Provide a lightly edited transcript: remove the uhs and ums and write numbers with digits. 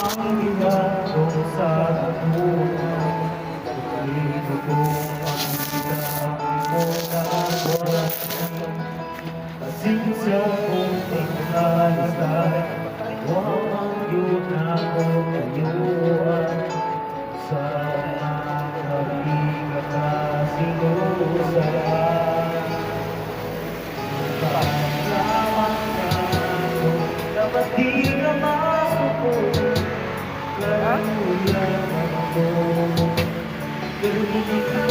Ang ligaw sa buhay, ito ko ang kitang mo na buwan. Pasensya kung tingkalasay, huwag yun ako kayuan. Sa mga ikakasinusan, paglaman na ako, dapat di ka masuko. Lalo lang ako, pero hindi ka